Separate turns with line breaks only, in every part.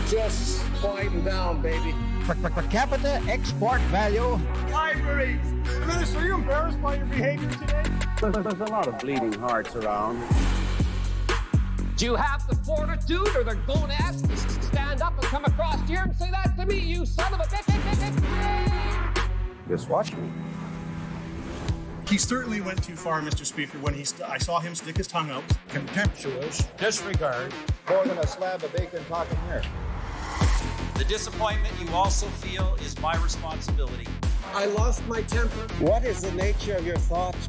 Just quieten down, baby.
Per capita export value.
Libraries!
Minister, are you embarrassed by your behavior today?
There's a lot of bleeding hearts around.
Do you have the fortitude or the gonads to stand up and come across here and say that to me, you son of a bitch?
Just watch me.
He certainly went too far, Mr. Speaker, when I saw him stick his tongue out.
Contemptuous disregard.
More than a slab of bacon talking here.
The disappointment you also feel is my responsibility.
I lost my temper. What is the nature of your thoughts?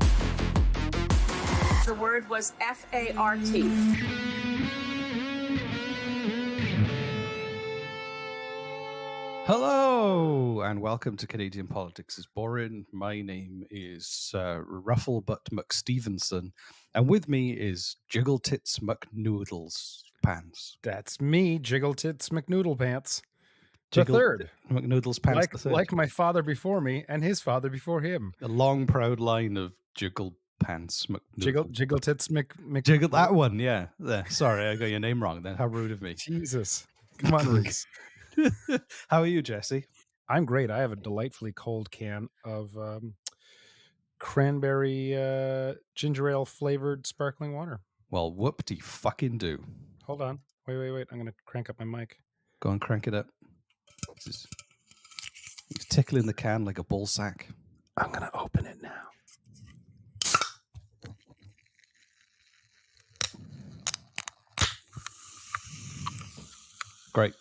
The word was F-A-R-T.
Hello, and welcome to Canadian Politics is Boring. My name is Rufflebutt McStevenson, and with me is Jiggle Tits McNoodles Pants.
That's me, Jiggle Tits McNoodle Pants.
Jiggle
The third.
McNoodles Pants the third.
Like my father before me and his father before him.
A long, proud line of Jiggle Pants McNoodles.
Jiggle Tits Mc...
Jiggle, that one, yeah. There. Sorry, I got your name wrong then. How rude of me.
Jesus. Come on, Reese.
How are you, Jesse?
I'm great. I have a delightfully cold can of cranberry ginger ale flavored sparkling water.
Well, whoop-de-fucking do.
Hold on. Wait. I'm going to crank up my mic.
Go and crank it up. He's tickling the can like a ball sack.
I'm going to open it now.
Great.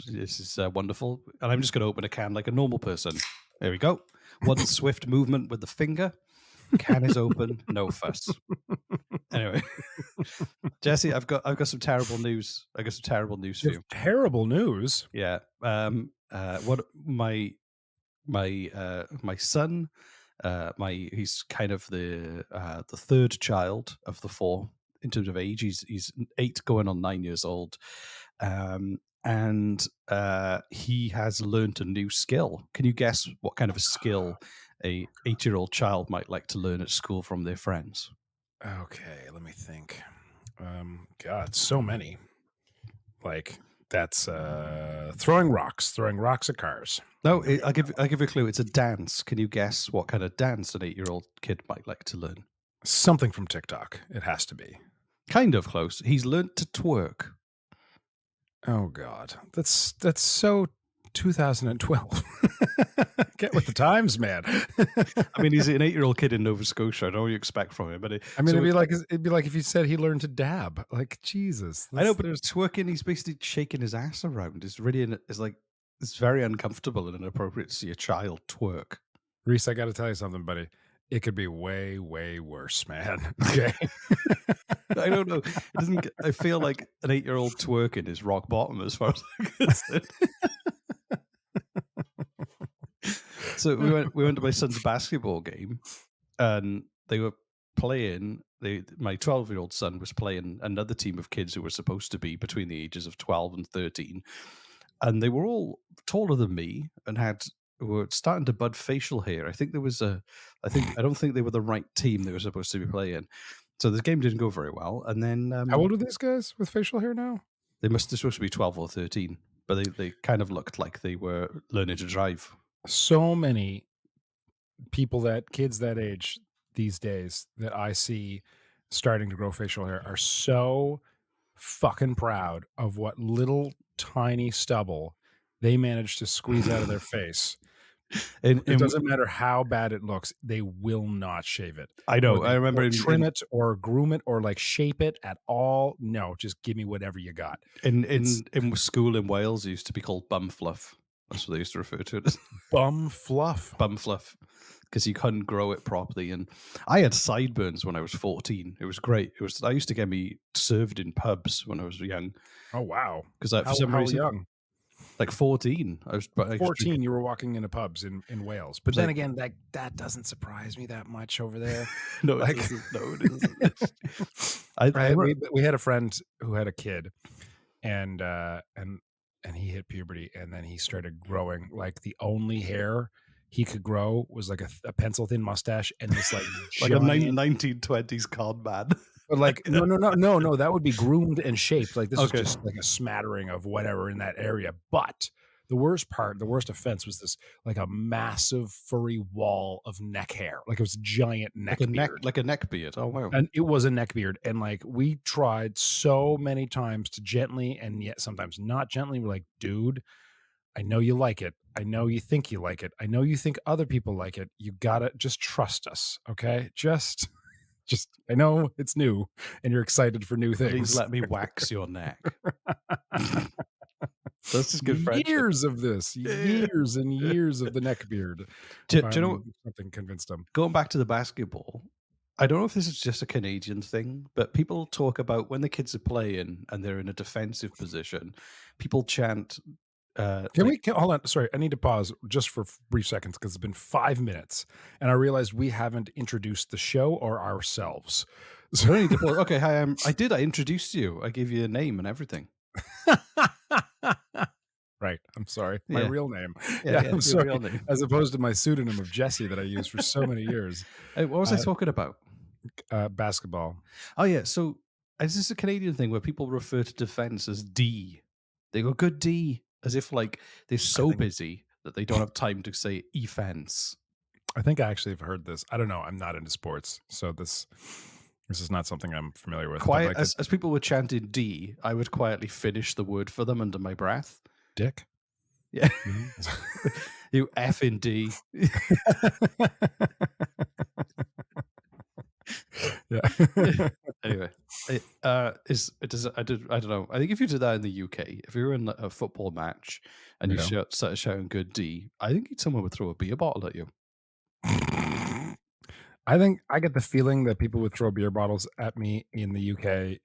This is wonderful. And I'm just going to open a can like a normal person. There we go. One swift movement with the finger. Can is open. No fuss. Anyway, Jesse, I've got some terrible news. I got some terrible news for you.
Terrible news?
Yeah. What my son, he's kind of the third child of the four in terms of age. He's 8 going on 9 years old. And he has learned a new skill. Can you guess what kind of a skill a 8-year-old child might like to learn at school from their friends?
Okay, let me think. God, so many. Like that's throwing rocks at cars.
No, I'll give you a clue. It's a dance. Can you guess what kind of dance an 8-year-old kid might like to learn?
Something from TikTok. It has to be.
Kind of close. He's learned to twerk.
Oh God, that's so 2012. Get with the times, man.
I mean, he's an 8-year-old kid in Nova Scotia. I know what you expect from him, but
it'd be like if you said he learned to dab. Like Jesus,
I know, but it was twerking. He's basically shaking his ass around. It's really, it's very uncomfortable and inappropriate to see a child twerk.
Reese, I got to tell you something, buddy. It could be way, way worse, man. Okay.
I don't know. It doesn't. I feel like an 8-year-old twerking is rock bottom as far as I'm concerned. So we went to my son's basketball game, and they were playing. My 12-year-old son was playing another team of kids who were supposed to be between the ages of 12 and 13, and they were all taller than me and were starting to bud facial hair. I don't think they were the right team they were supposed to be playing. So the game didn't go very well. And then
how old are these guys with facial hair now?
They're supposed to be 12 or 13, but they kind of looked like they were learning to drive.
So many kids that age these days that I see starting to grow facial hair are so fucking proud of what little tiny stubble they managed to squeeze out of their face. It doesn't matter how bad it looks; they will not shave it.
I know. I remember
trim it or groom it or like shape it at all. No, just give me whatever you got.
In school in Wales, it used to be called bum fluff. That's what they used to refer to it as.
Bum fluff.
Bum fluff. Because you couldn't grow it properly. And I had sideburns when I was 14. It was great. I used to get me served in pubs when I was young.
Oh wow!
Because for some reason,
young?
Like 14. I was
14. You were walking into pubs in Wales, but then again, that doesn't surprise me that much over there.
No, it isn't.
We had a friend who had a kid, and he hit puberty, and then he started growing. Like the only hair he could grow was like a pencil thin mustache and this like
like a 1920s con man.
But like, no, that would be groomed and shaped. Like this is
Okay.
just like a smattering of whatever in that area. But the worst offense was this like a massive furry wall of neck hair. Like it was a giant neck beard.
Like a neck beard. Oh wow.
And it was a neck beard. And like we tried so many times to gently and yet sometimes not gently. We're like, dude, I know you like it. I know you think you like it. I know you think other people like it. You gotta just trust us. Okay. Just I know it's new and you're excited for new things.
Please let me wax your neck. That's just good friendship.
Years of this, years and years of the neck beard.
Do you know
something convinced them?
Going back to the basketball, I don't know if this is just a Canadian thing, but people talk about when the kids are playing and they're in a defensive position, people chant.
Can hold on? Sorry, I need to pause just for brief seconds because it's been 5 minutes, and I realized we haven't introduced the show or ourselves.
So okay, hi, I introduced you. I gave you a name and everything.
Right. I'm sorry. My real name.
Yeah,
I'm sorry.
real name.
As opposed to my pseudonym of Jesse that I used for so many years.
Hey, what was I talking about?
Basketball.
Oh yeah. So is this a Canadian thing where people refer to defense as D? They go good D, as if like they're so busy that they don't have time to say e-fence.
I think I actually have heard this. I don't know. I'm not into sports, so this is not something I'm familiar with.
Quiet, as people were chanting D, I would quietly finish the word for them under my breath.
Dick?
Yeah. You effing D.
Yeah.
Anyway, I don't know. I think if you did that in the UK, if you were in a football match and you started shouting good D, I think someone would throw a beer bottle at you.
I think I get the feeling that people would throw beer bottles at me in the UK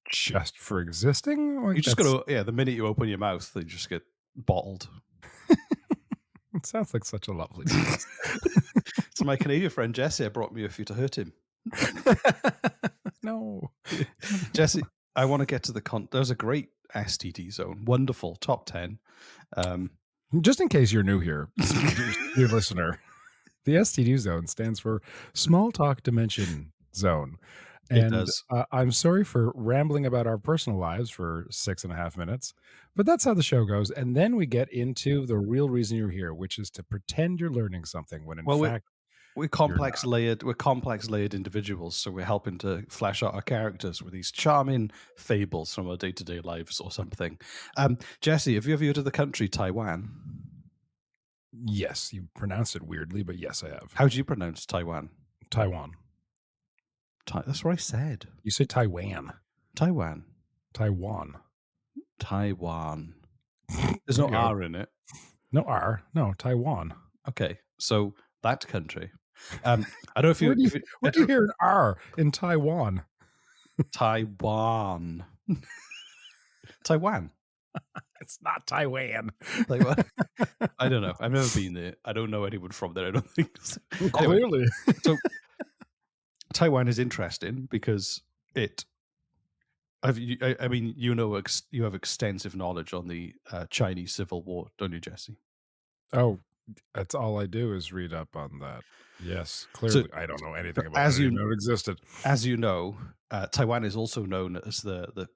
just for existing. Like
You just gotta, the minute you open your mouth, they just get bottled.
It sounds like such a lovely place.
So my Canadian friend Jesse brought me a few to hurt him.
No.
Jesse, I want to get to there's a great STD zone. Wonderful. Top 10.
Just in case you're new here, dear listener, the STD zone stands for Small Talk Dimension Zone. And
it does.
I'm sorry for rambling about our personal lives for 6.5 minutes, but that's how the show goes. And then we get into the real reason you're here, which is to pretend you're learning something when in fact
we're complex layered individuals, so we're helping to flesh out our characters with these charming fables from our day-to-day lives or something. Jesse, have you ever heard of the country Taiwan?
Yes, you pronounced it weirdly, but yes, I have.
How do you pronounce Taiwan?
Taiwan.
That's what I said.
You say Taiwan.
Taiwan.
Taiwan.
Taiwan. There's no R in it.
No R. No, Taiwan.
Okay, so that country. I don't know if you...
Where do you hear an R in Taiwan?
Taiwan. Taiwan.
It's not Taiwan.
Taiwan. I don't know. I've never been there. I don't know anyone from there. I don't think so.
Clearly.
So Taiwan is interesting because you have extensive knowledge on the Chinese Civil War, don't you, Jesse?
Oh, that's all I do is read up on that. Yes, clearly. So, I don't know anything about it. I didn't know it existed.
As you know, Taiwan is also known as the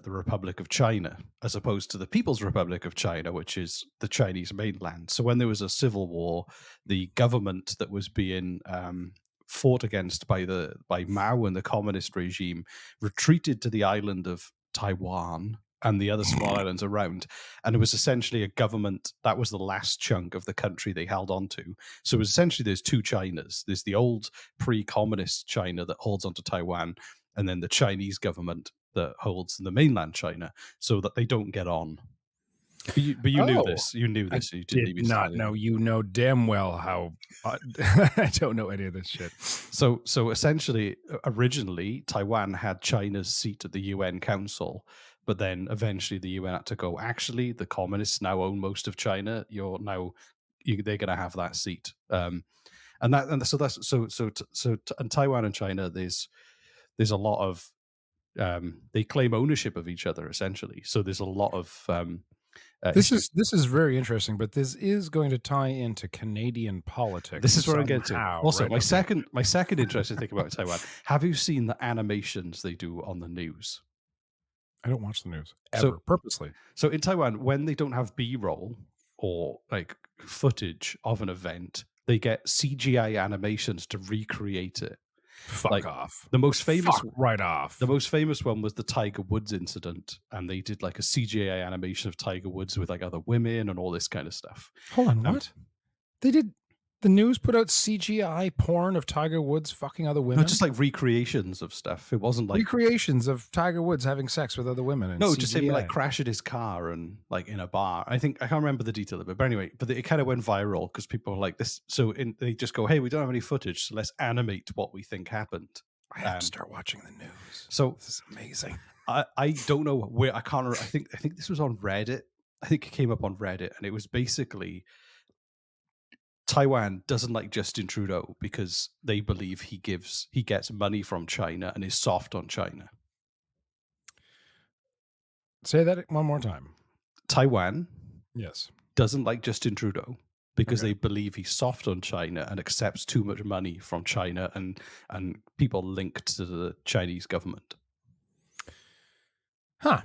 Republic of China, as opposed to the People's Republic of China, which is the Chinese mainland. So when there was a civil war, the government that was being fought against by Mao and the communist regime retreated to the island of Taiwan and the other small islands around. And it was essentially a government that was the last chunk of the country they held on to. So it was essentially there's two Chinas. There's the old pre-communist China that holds onto Taiwan, and then the Chinese government that holds the mainland China, so that they don't get on. But you knew this. You knew this. You
did not know. You know damn well how I don't know any of this shit.
So essentially, originally, Taiwan had China's seat at the UN Council, but then eventually the UN had to go, actually, the communists now own most of China. They're going to have that seat. And Taiwan and China, there's a lot of they claim ownership of each other, essentially. So there's a lot of
This is very interesting, but this is going to tie into Canadian politics.
This is where I'm getting to. Also,
right?
my second interesting thing about Taiwan. Have you seen the animations they do on the news?
I don't watch the news ever, purposely.
So in Taiwan, when they don't have B-roll or like footage of an event, they get CGI animations to recreate it.
Fuck off.
The most famous
right off.
The most famous one was the Tiger Woods incident, and they did like a CGI animation of Tiger Woods with like other women and all this kind of stuff.
Hold on, what? They did. The news put out CGI porn of Tiger Woods fucking other women?
No, just like recreations of stuff. It wasn't like
recreations of Tiger Woods having sex with other women. And
no,
CGI.
just him like crashing his car and like in a bar. I can't remember the detail of it, but anyway, it kind of went viral because people were like this. So they just go, "Hey, we don't have any footage, so let's animate what we think happened."
I have to start watching the news.
So
this is amazing.
I don't know where I can't. I think this was on Reddit. I think it came up on Reddit, and it was basically Taiwan doesn't like Justin Trudeau because they believe he gets money from China and is soft on China.
Say that one more time.
Taiwan,
yes,
doesn't like Justin Trudeau because they believe he's soft on China and accepts too much money from China and people linked to the Chinese government.
Huh.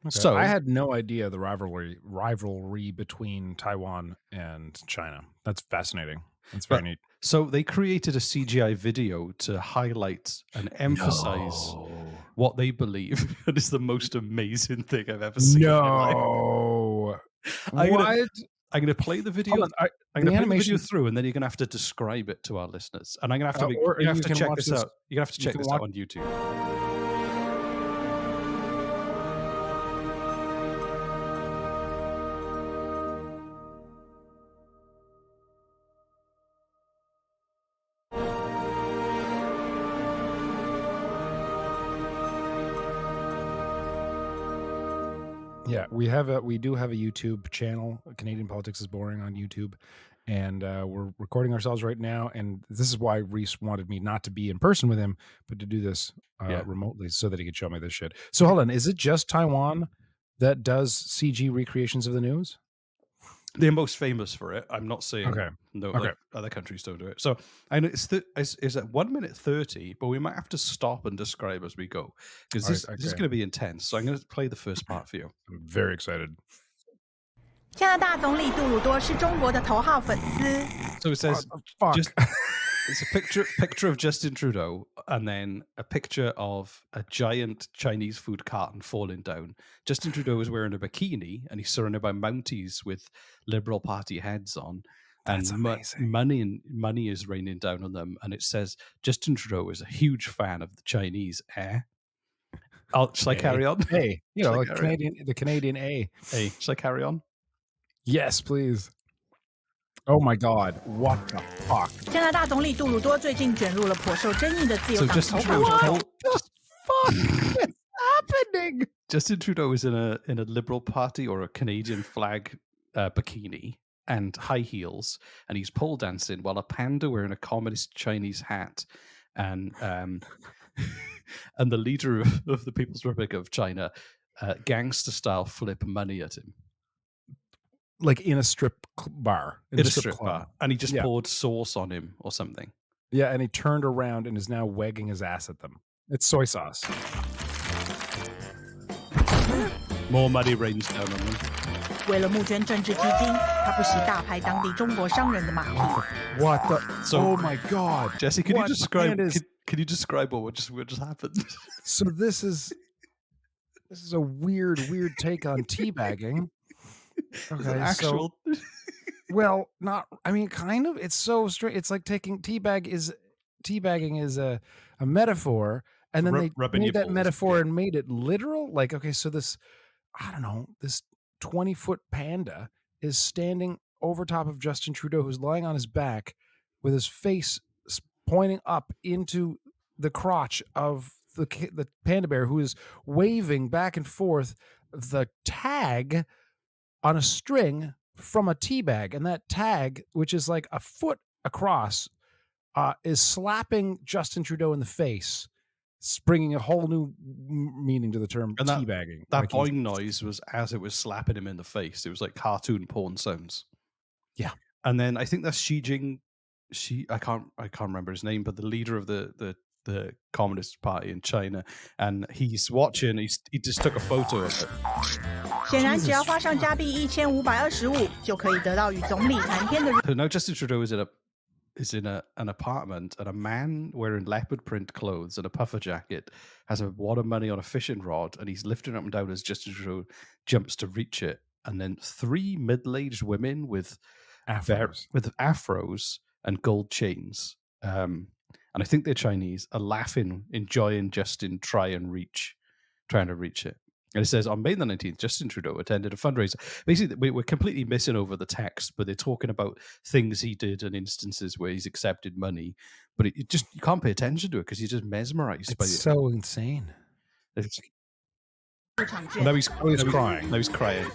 Okay.
So
I had no idea the rivalry between Taiwan and China. That's fascinating. That's very neat.
So they created a CGI video to highlight and emphasize what they believe. It is the most amazing thing I've ever seen.
No.
I'm going to play the video. I'm going to play the video through, and then you're going to have to describe it to our listeners. And I'm going to have to you have to check this out. You're going to have to check this out on YouTube.
Yeah, we do have a YouTube channel. Canadian Politics is Boring on YouTube, and we're recording ourselves right now. And this is why Reese wanted me not to be in person with him, but to do this remotely so that he could show me this shit. So hold on, is it just Taiwan that does CG recreations of the news?
They're most famous for it. I'm not saying like other countries don't do it. So I know it's at 1 minute 30, but we might have to stop and describe as we go because this is going to be intense. So I'm going to play the first part for you.
I'm very excited.
加拿大总理杜鲁多是中国的头号粉丝。
So it says it's a picture of Justin Trudeau and then a picture of a giant Chinese food carton falling down. Justin Trudeau is wearing a bikini and he's surrounded by Mounties with Liberal Party heads on. And money is raining down on them. And it says Justin Trudeau is a huge fan of the Chinese air. Shall I carry on?
Hey, you know, the Canadian A.
Hey, shall I carry on?
Yes, please. Oh my God! What the fuck?
加拿大总理杜鲁多最近卷入了颇受争议的自由党头版。
What the fuck is happening?
Justin Trudeau is in a Liberal Party or a Canadian flag bikini and high heels, and he's pole dancing while a panda wearing a communist Chinese hat and and the leader of the People's Republic of China gangster style flip money at him.
Like in a strip bar.
In a strip bar. And he just poured sauce on him or something.
Yeah, and he turned around and is now wagging his ass at them. It's soy sauce.
More money rains down on them.
为了募捐政治基金，他不惜大拍当地中国商人的马屁。
What the? Oh my God,
Jesse, can you describe what just happened?
So this is a weird take on teabagging. Okay,
actual.
So, well, not. I mean, kind of. It's so straight. It's like teabagging is a metaphor, and then they made that metaphor and made it literal. Like, okay, so this 20-foot panda is standing over top of Justin Trudeau, who's lying on his back with his face pointing up into the crotch of the panda bear, who is waving back and forth the tag on a string from a tea bag. And that tag, which is like a foot across, is slapping Justin Trudeau in the face, bringing a whole new meaning to the term
And
teabagging.
That boing noise was as it was slapping him in the face. It was like cartoon porn sounds.
Yeah.
And then I think that's Xi Jinping. I can't remember his name, but the leader of the Communist Party in China, and he's watching. He just took a photo of it.
显然，只要花上加币1525，就可以得到与总理谈天的。
So now Justin Trudeau is in an apartment, and a man wearing leopard print clothes and a puffer jacket has a wad of money on a fishing rod, and he's lifting it up and down as Justin Trudeau jumps to reach it. And then 3 middle-aged women with afros and gold chains, and I think they're Chinese, are laughing, enjoying Justin trying to reach it. And it says, on May the 19th, Justin Trudeau attended a fundraiser. Basically, we're completely missing over the text, but they're talking about things he did and instances where he's accepted money. But you can't pay attention to it because you're just mesmerized by it.
It's so insane.
Now he's crying. Now he's crying.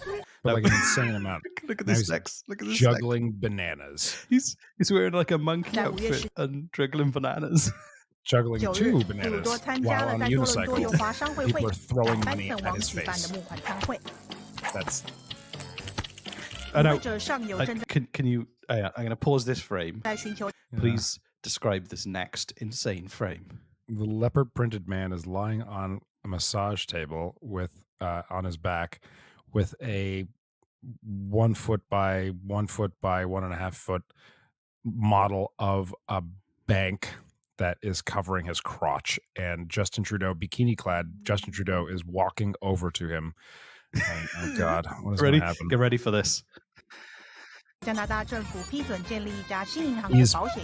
But like an insane amount.
Look at this sex. Look at this
juggling bananas.
He's wearing like a monkey outfit and juggling bananas.
Juggling 2 bananas while on a unicycle. People are throwing money at his face. That's.
Can you? I'm going to pause this frame. Please describe this next insane frame.
The leopard printed man is lying on a massage table with on his back with a 1 foot by 1 foot by 1.5 foot model of a bank that is covering his crotch, and Justin Trudeau, bikini clad Justin Trudeau, is walking over to him. And, oh God, what is going to happen?
Get ready for this.
He's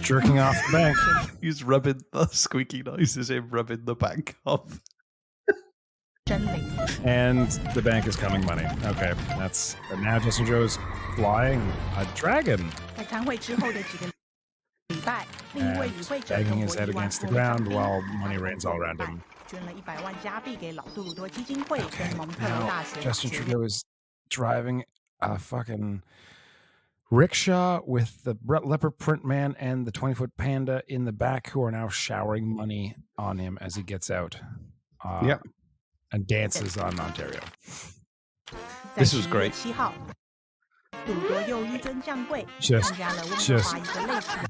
jerking off the bank.
He's rubbing the squeaky noise is him rubbing the bank off.
And the bank is coming money. Okay, that's now Justin Trudeau's flying a dragon. And banging his head against the ground while money rains all around him. Now, Justin Trudeau is driving a fucking rickshaw with the leopard print man and the 20-foot panda in the back, who are now showering money on him as he gets out.
Yep.
And dances on Ontario.
This was great.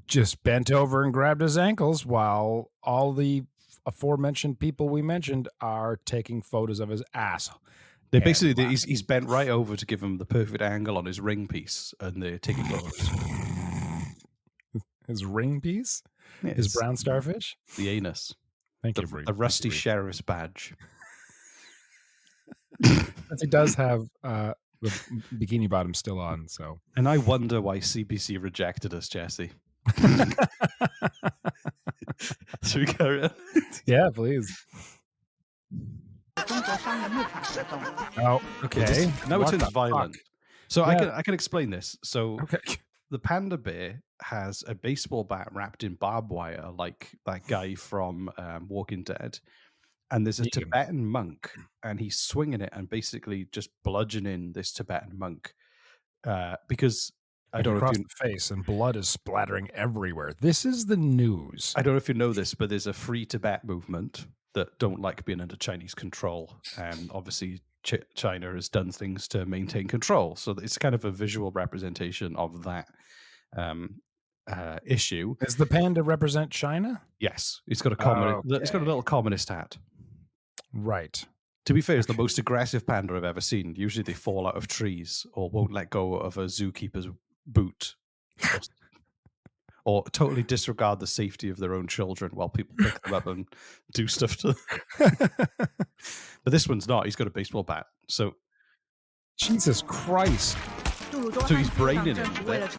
Just bent over and grabbed his ankles while all the aforementioned people we mentioned are taking photos of his ass.
They basically he's bent right over to give him the perfect angle on his ring piece, and they're taking photos.
His ring piece?
Yeah,
his brown starfish?
The anus.
Thank you,
a rusty sheriff's badge.
He does have the bikini bottom still on, so.
And I wonder why CBC rejected us, Jesse. Should we carry on?
Yeah, please. Oh, okay.
Now it turns violent. So
yeah.
I can explain this. So the panda bear has a baseball bat wrapped in barbed wire, like that guy from Walking Dead. And there's a Tibetan monk, and he's swinging it and basically just bludgeoning this Tibetan monk because I don't know if you
the face, and blood is splattering everywhere. This is the news.
I don't know if you know this, but there's a free Tibet movement that don't like being under Chinese control, and obviously China has done things to maintain control. So it's kind of a visual representation of that issue.
Does the panda represent China?
Yes, it's got a it's got a little communist hat.
Right.
To be fair, it's the most aggressive panda I've ever seen. Usually they fall out of trees or won't let go of a zookeeper's boot, or totally disregard the safety of their own children while people pick them up and do stuff to them. But this one's not. He's got a baseball bat. So
Jesus Christ.
So he's braining him,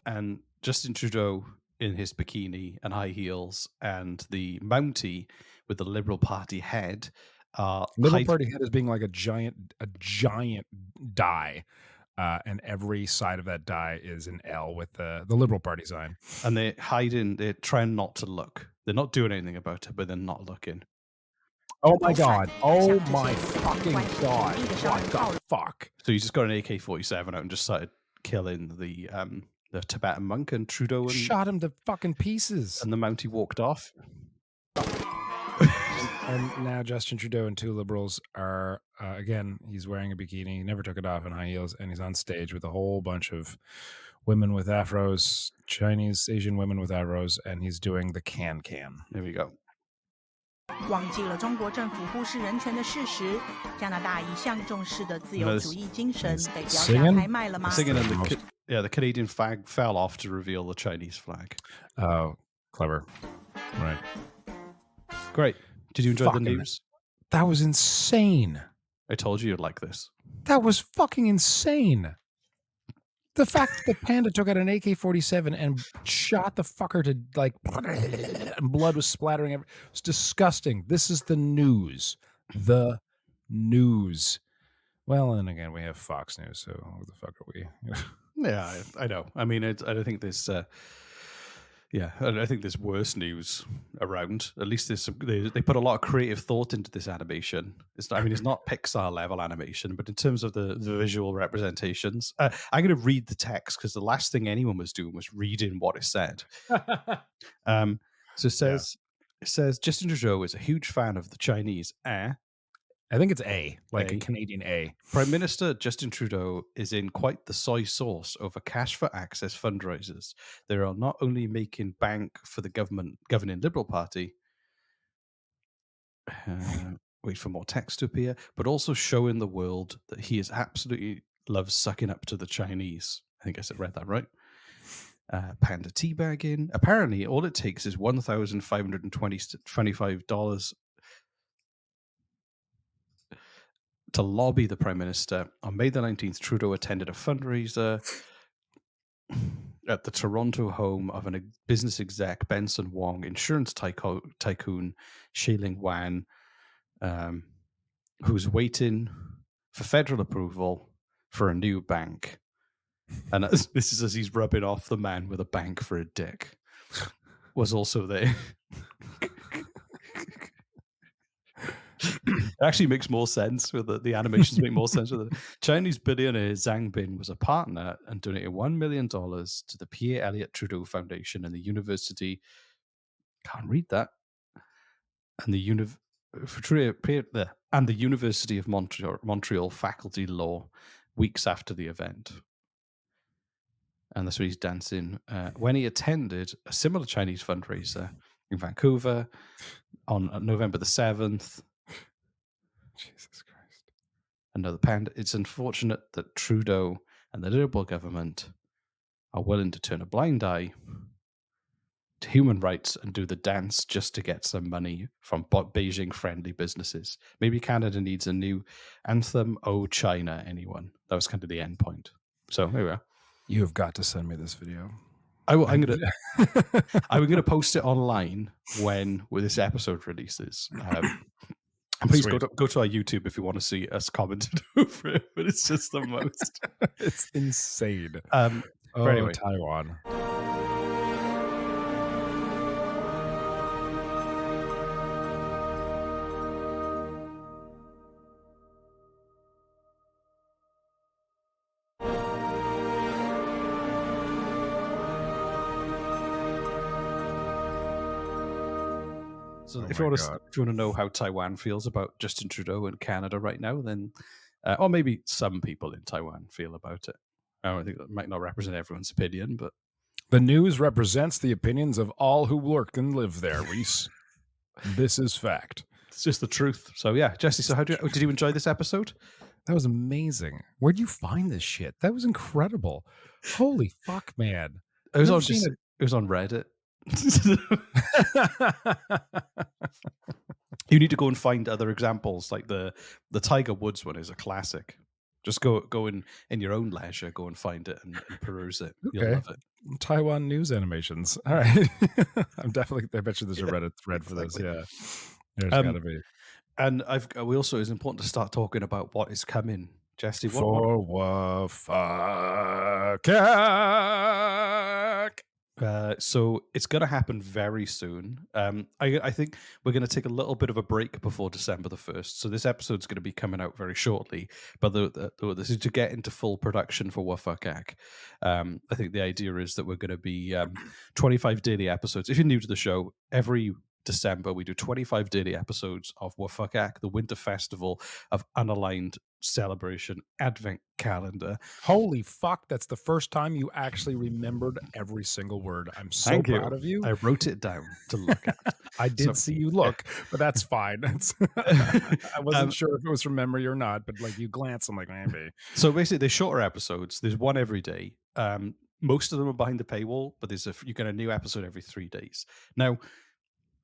and Justin Trudeau in his bikini and high heels, and the Mountie with the Liberal Party head.
Liberal Party head is being like a giant die, and every side of that die is an L with the Liberal Party sign.
And they're hiding. They're trying not to look. They're not doing anything about it, but they're not looking.
Oh my God! Oh my fucking God! What the fuck?
So he's just got an AK-47 out and just started killing the Tibetan monk, and Trudeau and
shot him to fucking pieces.
And the Mountie walked off.
And now Justin Trudeau and two liberals are, again, he's wearing a bikini. He never took it off in high heels. And he's on stage with a whole bunch of women with afros, Chinese, Asian women with afros. And he's doing the can.
There we go.
忘记了中国政府忽视人权的事实，加拿大一向重视的自由主义精神被标价拍卖了吗？
Singing and the Canadian flag fell off to reveal the Chinese flag.
Oh, clever. Right.
Great. Did you enjoy the news?
That was insane.
I told you you'd like this.
That was fucking insane. The fact that Panda took out an AK-47 and shot the fucker to like, and blood was splattering. It was disgusting. This is the news. The news. Well, and again, we have Fox News. So who the fuck are we?
Yeah, I know. I mean, I think there's, I think there's worse news around. At least there's they put a lot of creative thought into this animation. It's not Pixar level animation, but in terms of the visual representations, I'm going to read the text because the last thing anyone was doing was reading what it said. So it says Justin Trudeau is a huge fan of the Chinese.
I think it's A, like a Canadian A.
Prime Minister Justin Trudeau is in quite the soy sauce over cash for access fundraisers. They are not only making bank for the governing Liberal Party, wait for more text to appear, but also showing the world that he is absolutely loves sucking up to the Chinese. I think I read that right. Panda teabagging. Apparently, all it takes is $1,525 to lobby the Prime Minister. On May the 19th, Trudeau attended a fundraiser at the Toronto home of a business exec, Benson Wong, insurance tycoon, Shailing Wan, who's waiting for federal approval for a new bank. And this is as he's rubbing off the man with a bank for a dick. Was also there. It actually makes more sense with the animations make more sense with it. Chinese billionaire Zhang Bin was a partner and donated $1 million to the Pierre Elliott Trudeau Foundation and the University. Can't read that. And the University of Montreal Faculty Law weeks after the event. And that's where he's dancing. When he attended a similar Chinese fundraiser in Vancouver on November the 7th.
Jesus Christ.
Another Panda. It's unfortunate that Trudeau and the Liberal government are willing to turn a blind eye to human rights and do the dance just to get some money from Beijing-friendly businesses. Maybe Canada needs a new anthem. Oh, China, anyone? That was kind of the end point. So here we are.
You have got to send me this video.
I'm gonna post it online when this episode releases. And please go to our YouTube if you want to see us commented over it. But it's just the most.
It's insane.
Anyway.
Taiwan.
So if you want to know how Taiwan feels about Justin Trudeau and Canada right now, then, or maybe some people in Taiwan feel about it. I think that might not represent everyone's opinion, but
the news represents the opinions of all who work and live there, Reese. This is fact.
It's just the truth. So yeah, Jesse. So did you enjoy this episode?
That was amazing. Where'd you find this shit? That was incredible. Holy fuck, man!
It was on Reddit. You need to go and find other examples, like the Tiger Woods one is a classic. Just go in your own leisure, go and find it and peruse it.
Okay.
You'll love it.
Taiwan news animations. All right. I bet you there's a Reddit thread for this. Yeah. There's gotta be.
And we also, it's important to start talking about what is coming. Jesse,
what fuck?
So it's going to happen very soon. I think we're going to take a little bit of a break before December the 1st. So this episode's going to be coming out very shortly. But this is to get into full production for Wafakak. I think the idea is that we're going to be 25 daily episodes. If you're new to the show, every December, we do 25 daily episodes of Wafakak, the Winter Festival of Unaligned Celebration Advent Calendar.
Holy fuck, that's the first time you actually remembered every single word. I'm so
Thank
proud of you.
I wrote it down to look at.
I did see you look, but that's fine. I wasn't sure if it was from memory or not, but like you glance, I'm like, maybe.
So basically, they're shorter episodes. There's one every day. Most of them are behind the paywall, but you get a new episode every 3 days. Now,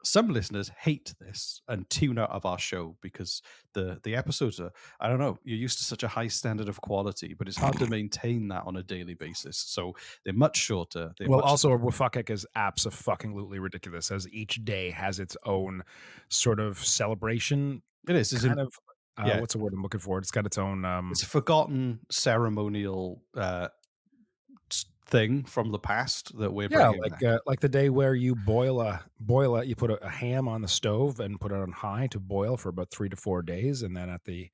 some listeners hate this and tune out of our show because the episodes are, I don't know, you're used to such a high standard of quality, but it's hard to maintain that on a daily basis. So they're much shorter.
Also, Wafakek is abso-fucking-lutely ridiculous, as each day has its own sort of celebration.
It is.
Kind of, what's the word I'm looking for? It's got its own...
it's a forgotten ceremonial thing from the past that we're bringing back.
Like the day where you you put a ham on the stove and put it on high to boil for about 3 to 4 days, and then at the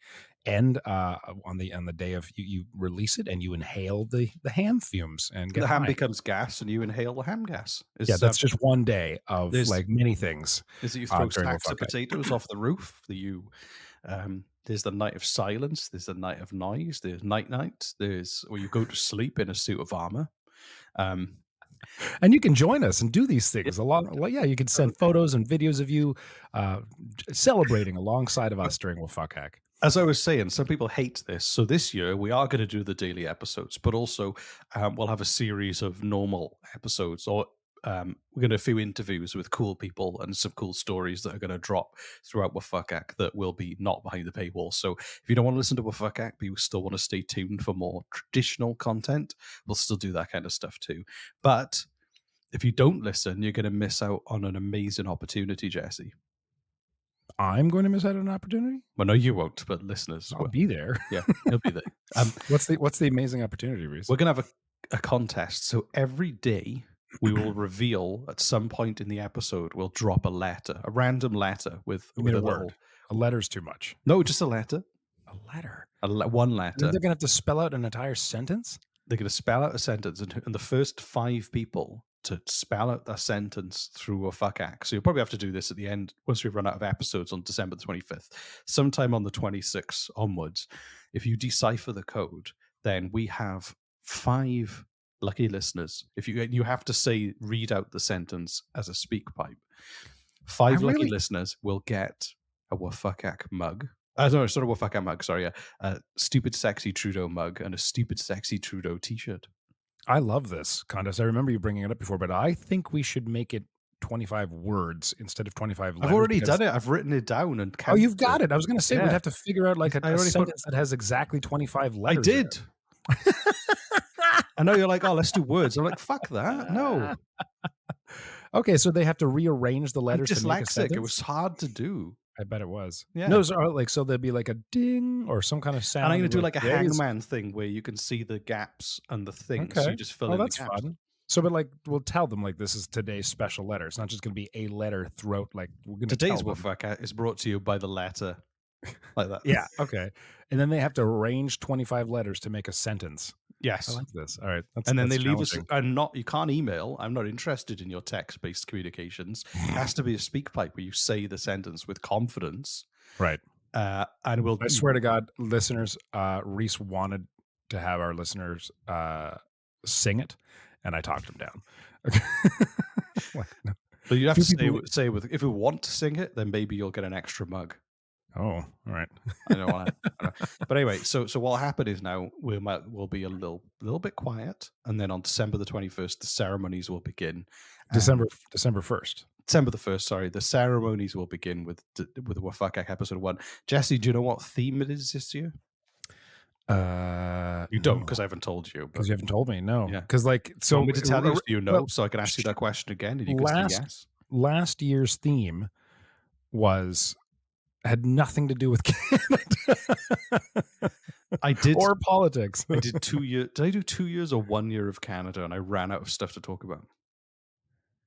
end on the day of you release it and you inhale the ham fumes and get
the ham
high.
Becomes gas and you inhale the ham gas.
That's just one day of like many things.
Is that you throw stacks of potatoes off the roof? There's the night of silence. There's the night of noise. There's night. There's where you go to sleep in a suit of armor.
And you can join us and do these things you can send photos and videos of you celebrating alongside of us during Wafakak.
As I was saying, some people hate this. So this year we are going to do the daily episodes, but also we'll have a series of normal episodes, or we're going to do a few interviews with cool people and some cool stories that are going to drop throughout Wafakak that will be not behind the paywall. So if you don't want to listen to Wafakak, but you still want to stay tuned for more traditional content, we'll still do that kind of stuff too. But if you don't listen, you're going to miss out on an amazing opportunity, Jesse.
I'm going to miss out on an opportunity?
Well, no, you won't, but listeners
I'll be there.
Yeah, you'll be there.
What's the amazing opportunity, Reese?
We're going to have a contest. So every day we will reveal at some point in the episode, we'll drop a random letter with a
word. A letter's too much.
No, just a letter.
A letter?
One letter.
And they're going to have to spell out an entire sentence?
They're going to spell out a sentence, and the first 5 people to spell out that sentence through Wafakak. So you'll probably have to do this at the end once we've run out of episodes on December the 25th. Sometime on the 26th onwards, if you decipher the code, then we have 5 lucky listeners. If you have to read out the sentence as a speak pipe. 5 lucky listeners will get a Wafakak mug. No, it's not a Wafakak mug, sorry. A Stupid Sexy Trudeau mug and a Stupid Sexy Trudeau t-shirt.
I love this contest. I remember you bringing it up before, but I think we should make it 25 words instead of 25 letters.
I've already done it. I've written it down and
counted. Oh, you've got it. I was going to say we'd have to figure out like a sentence that has exactly 25 letters.
I did. I know you're like, oh, let's do words. I'm like, fuck that. No.
Okay, so they have to rearrange the letters.
I'm dyslexic. It was hard to do.
I bet it was.
Yeah.
No, so there'd be like a ding or some kind of sound.
And I'm going to do like a hangman thing where you can see the gaps and the things. Okay. So you just fill in the gaps. That's fun.
So, but like, we'll tell them like this is today's special letter. It's not just going to be a letter throughout. Like we're going to
today's Wafakak is brought to you by the letter, like that.
Yeah. Okay. And then they have to arrange 25 letters to make a sentence.
Yes.
I like this. All right.
And then they leave us, and you can't email. I'm not interested in your text-based communications. It has to be a speak pipe where you say the sentence with confidence.
Right.
And I
swear to God, listeners, Reese wanted to have our listeners sing it, and I talked him down. Okay.
So you have to say if we want to sing it, then maybe you'll get an extra mug.
Oh, all right.
I don't want to. But anyway, so what will happen is now we'll be a little bit quiet, and then on December the 21st, the ceremonies will begin.
December 1st.
December the 1st, sorry. The ceremonies will begin with Wafakak episode 1. Jesse, do you know what theme it is this year? You don't, because I haven't told you.
Because you haven't told me, no.
Yeah.
Because like, so
want me to tell you, so you know, so I can ask you that question again, and you can say yes.
Last year's theme had nothing to do with Canada.
I did,
or politics.
I did 2 years. Did I do 2 years or 1 year of Canada, and I ran out of stuff to talk about?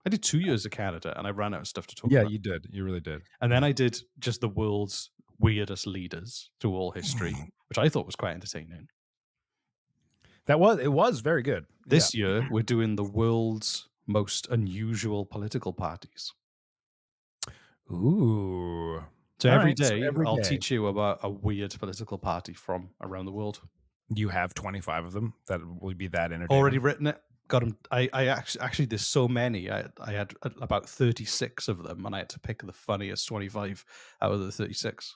I did 2 years of Canada, and I ran out of stuff to talk about.
Yeah, you did. You really did.
And then I did just the world's weirdest leaders through all history, which I thought was quite entertaining.
It was very good.
This year, we're doing the world's most unusual political parties.
Ooh.
So
All
every
right, so
day,
every
I'll
day.
teach you about a weird political party from around the world.
You have 25 of them. That will be that entertaining.
Already written it. Got them. I actually there's so many. I had about 36 of them, and I had to pick the funniest 25 out of the 36.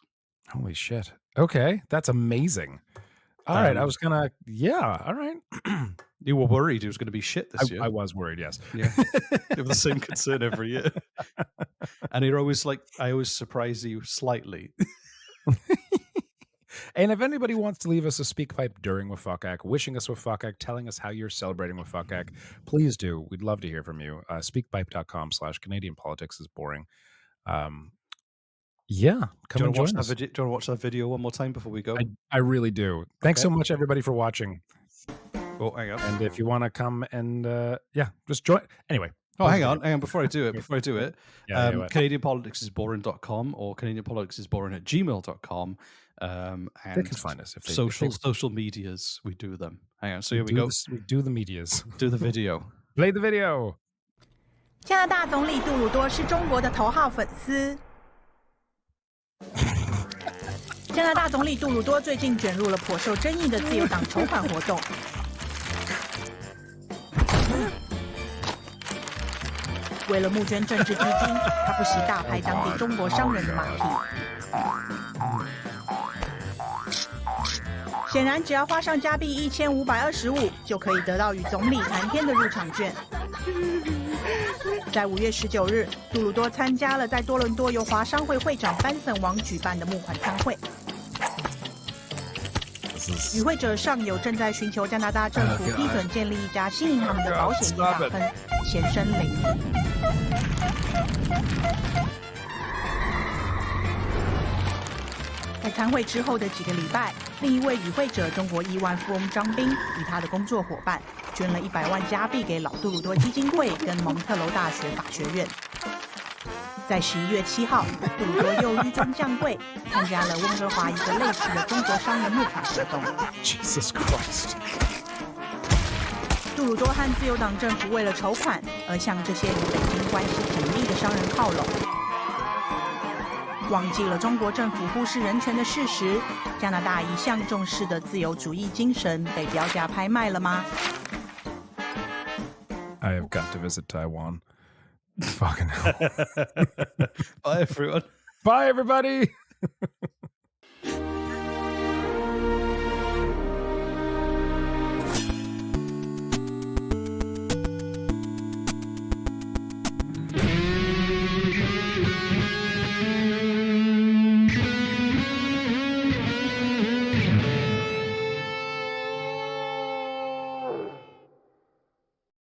Holy shit. Okay, that's amazing. All right, I was gonna. Yeah. All right.
You were worried it was going to be shit this year.
I was worried. Yes.
Yeah, you have the same concern every year, and you're always like, I always surprise you slightly.
And if anybody wants to leave us a speak pipe during Wafakak, wishing us Wafakak, telling us how you're celebrating Wafakak, please do. We'd love to hear from you. Speakpipe.com/Canadian politics is boring. Yeah, come and join us.
Do you want to watch that video one more time before we go?
I really do. Thanks so much, everybody, for watching.
Oh, hang on.
And if you want to come and just join. Anyway.
Oh, hang on. Before I do it, CanadianPoliticsIsBoring.com or CanadianPoliticsIsBoring@gmail.com.
They can find us if they
social medias. We do them. Hang on. So here we go.
We do the medias.
Do the video.
Play the video.
加拿大总理杜鲁多是中国的头号粉丝。加拿大总理杜鲁多最近卷入了颇受争议的自由党筹款活动。为了募捐政治基金，他不惜大拍当地中国商人的马屁。显然，只要花上加币1525，就可以得到与总理谈天的入场券。在5月19日，杜鲁多参加了在多伦多由华商会会长班森王举办的募款餐会。与会者上有正在寻求加拿大政府批准建立一家新银行的保险业大亨钱生林。在参会之后的几个礼拜，另一位与会者中国亿万富翁张斌与他的工作伙伴捐了100万加币给老杜鲁多基金会跟蒙特娄大学法学院。在11月7号，杜鲁多又纡尊降贵，参加了温哥华一个类似的中国商人募款活动。
Jesus Christ！
杜鲁多和自由党政府为了筹款而向这些与北京关系紧密的商人靠拢。忘记了中国政府忽视人权的事实，加拿大一向重视的自由主义精神被标价拍卖了吗
I have got to visit Taiwan. Fucking hell.
Bye, everyone.
Bye, everybody.